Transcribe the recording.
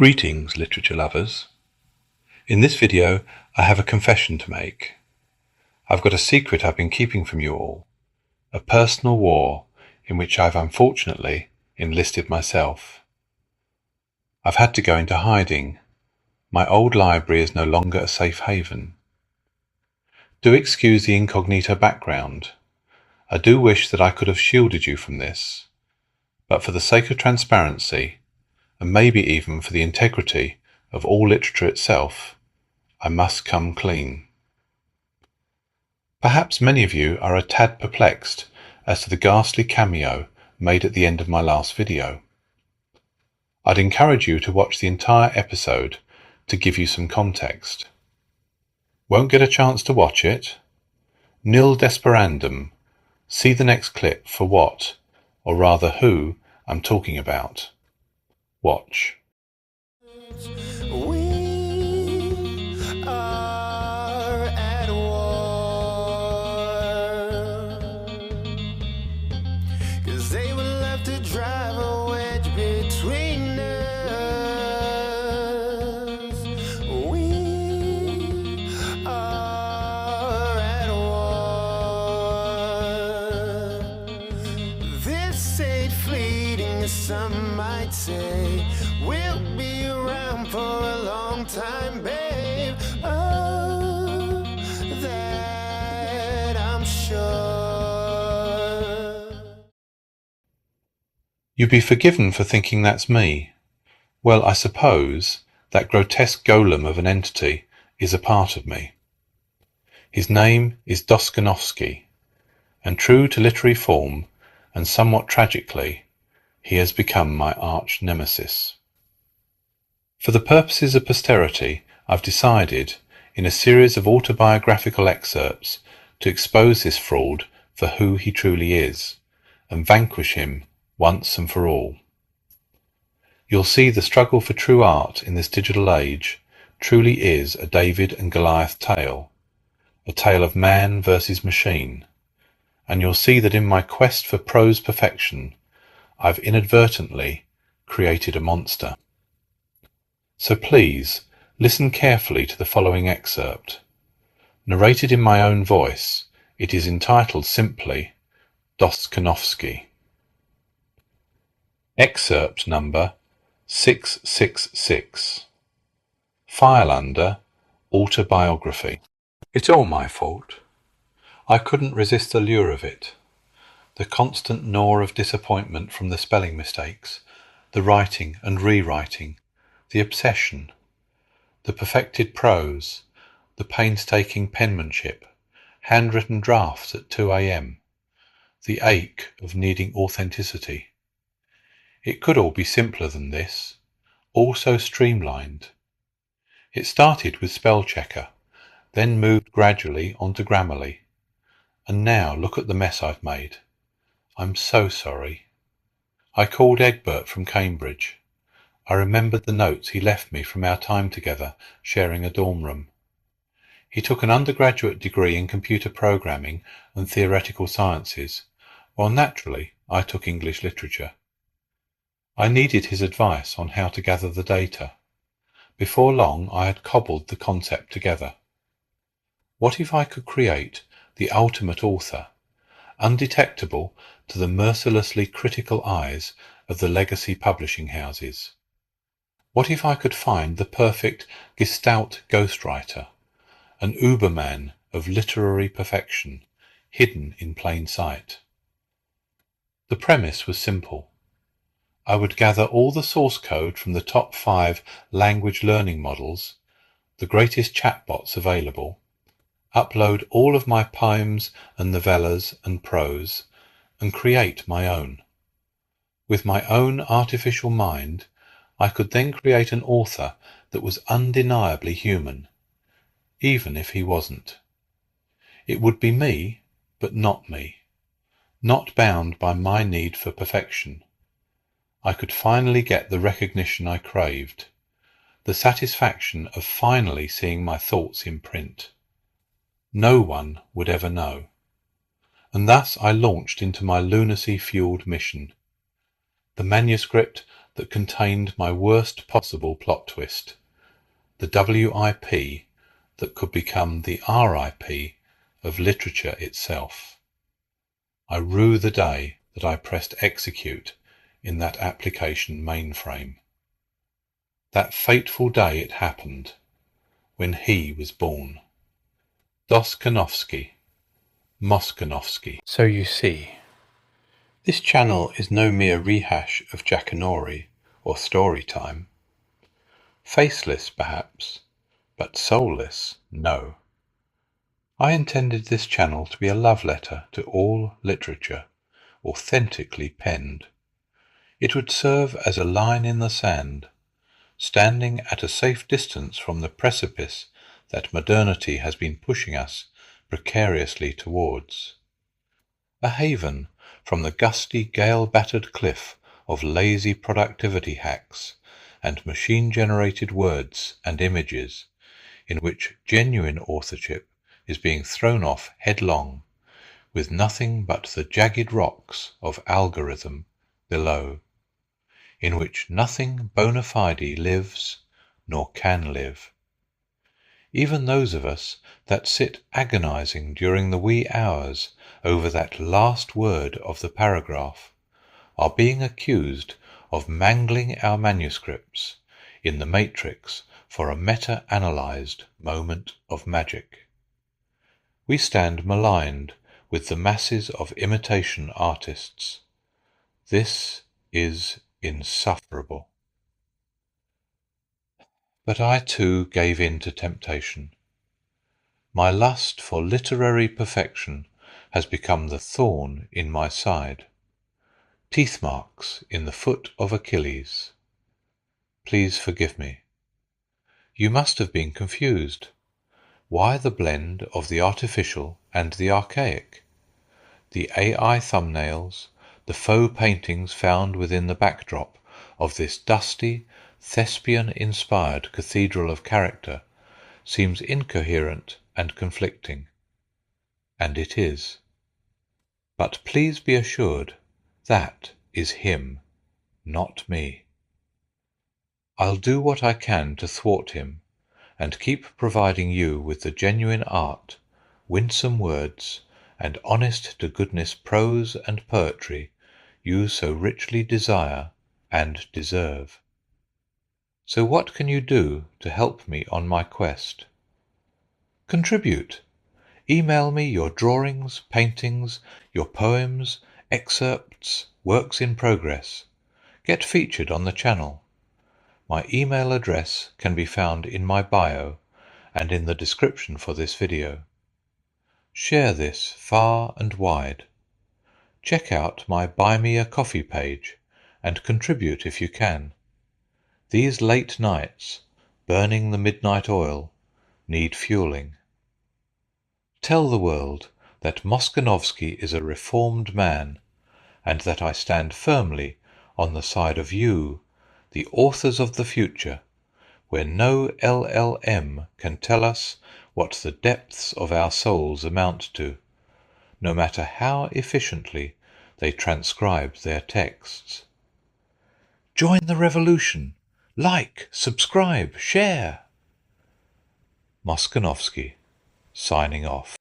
Greetings, literature lovers. In this video, I have a confession to make. I've got a secret I've been keeping from you all, a personal war in which I've unfortunately enlisted myself. I've had to go into hiding. My old library is no longer a safe haven. Do excuse the incognito background. I do wish that I could have shielded you from this, but for the sake of transparency, and maybe even for the integrity of all literature itself, I must come clean. Perhaps many of you are a tad perplexed as to the ghastly cameo made at the end of my last video. I'd encourage you to watch the entire episode to give you some context. Won't get a chance to watch it? Nil desperandum. See the next clip for what, or rather who, I'm talking about. Watch. We are at war, 'cause they would love to drive a wedge between us. We are at war. This ain't fleeting, as some might say. We'll be around for a long time, babe. Oh, that I'm sure. You'd be forgiven for thinking that's me. Well, I suppose that grotesque golem of an entity is a part of me. His name is DoscAnovskI, and true to literary form, and somewhat tragically, he has become my arch-nemesis. For the purposes of posterity, I've decided, in a series of autobiographical excerpts, to expose this fraud for who he truly is, and vanquish him once and for all. You'll see the struggle for true art in this digital age truly is a David and Goliath tale, a tale of man versus machine, and you'll see that in my quest for prose perfection, I've inadvertently created a monster. So please, listen carefully to the following excerpt. Narrated in my own voice, it is entitled simply DoscAnovskI. Excerpt number 666. File under Autobiography. It's all my fault. I couldn't resist the lure of it. The constant gnaw of disappointment from the spelling mistakes, the writing and rewriting, the obsession, the perfected prose, the painstaking penmanship, handwritten drafts at 2 a.m, the ache of needing authenticity. It could all be simpler than this, all so streamlined. It started with spell checker, then moved gradually onto Grammarly, and now look at the mess I've made. I'm so sorry. I called Egbert from Cambridge. I remembered the notes he left me from our time together, sharing a dorm room. He took an undergraduate degree in computer programming and theoretical sciences, while naturally I took English literature. I needed his advice on how to gather the data. Before long I had cobbled the concept together. What if I could create the ultimate author, undetectable to the mercilessly critical eyes of the legacy publishing houses? What if I could find the perfect Gestalt ghostwriter, an Uberman of literary perfection, hidden in plain sight? The premise was simple. I would gather all the source code from the top 5 language learning models, the greatest chatbots available, upload all of my poems and novellas and prose, and create my own. With my own artificial mind, I could then create an author that was undeniably human, even if he wasn't. It would be me, but not me, not bound by my need for perfection. I could finally get the recognition I craved, the satisfaction of finally seeing my thoughts in print. No one would ever know. And thus I launched into my lunacy-fueled mission. The manuscript that contained my worst possible plot twist, the WIP that could become the RIP of literature itself. I rue the day that I pressed execute in that application mainframe. That fateful day it happened, when he was born. DoscAnovskI, Moscanovski. So you see, this channel is no mere rehash of Jackanory or story time. Faceless, perhaps, but soulless, no. I intended this channel to be a love letter to all literature, authentically penned. It would serve as a line in the sand, standing at a safe distance from the precipice that modernity has been pushing us precariously towards. A haven from the gusty, gale-battered cliff of lazy productivity hacks and machine-generated words and images, in which genuine authorship is being thrown off headlong, with nothing but the jagged rocks of algorithm below, in which nothing bona fide lives nor can live. Even those of us that sit agonizing during the wee hours over that last word of the paragraph are being accused of mangling our manuscripts in the matrix for a meta-analyzed moment of magic. We stand maligned with the masses of imitation artists. This is insufferable. But I too gave in to temptation. My lust for literary perfection has become the thorn in my side, teeth marks in the foot of Achilles. Please forgive me. You must have been confused. Why the blend of the artificial and the archaic? The AI thumbnails, the faux paintings found within the backdrop of this dusty, thespian-inspired cathedral of character seems incoherent and conflicting. And it is. But please be assured that is him, not me. I'll do what I can to thwart him, and keep providing you with the genuine art, winsome words, and honest-to-goodness prose and poetry you so richly desire and deserve. So what can you do to help me on my quest? Contribute. Email me your drawings, paintings, your poems, excerpts, works in progress. Get featured on the channel. My email address can be found in my bio and in the description for this video. Share this far and wide. Check out my Buy Me a Coffee page and contribute if you can. These late nights, burning the midnight oil, need fueling. Tell the world that Moscanovski is a reformed man, and that I stand firmly on the side of you, the authors of the future, where no LLM can tell us what the depths of our souls amount to, no matter how efficiently they transcribe their texts. Join the revolution! Like, subscribe, share! Moscanovski, signing off.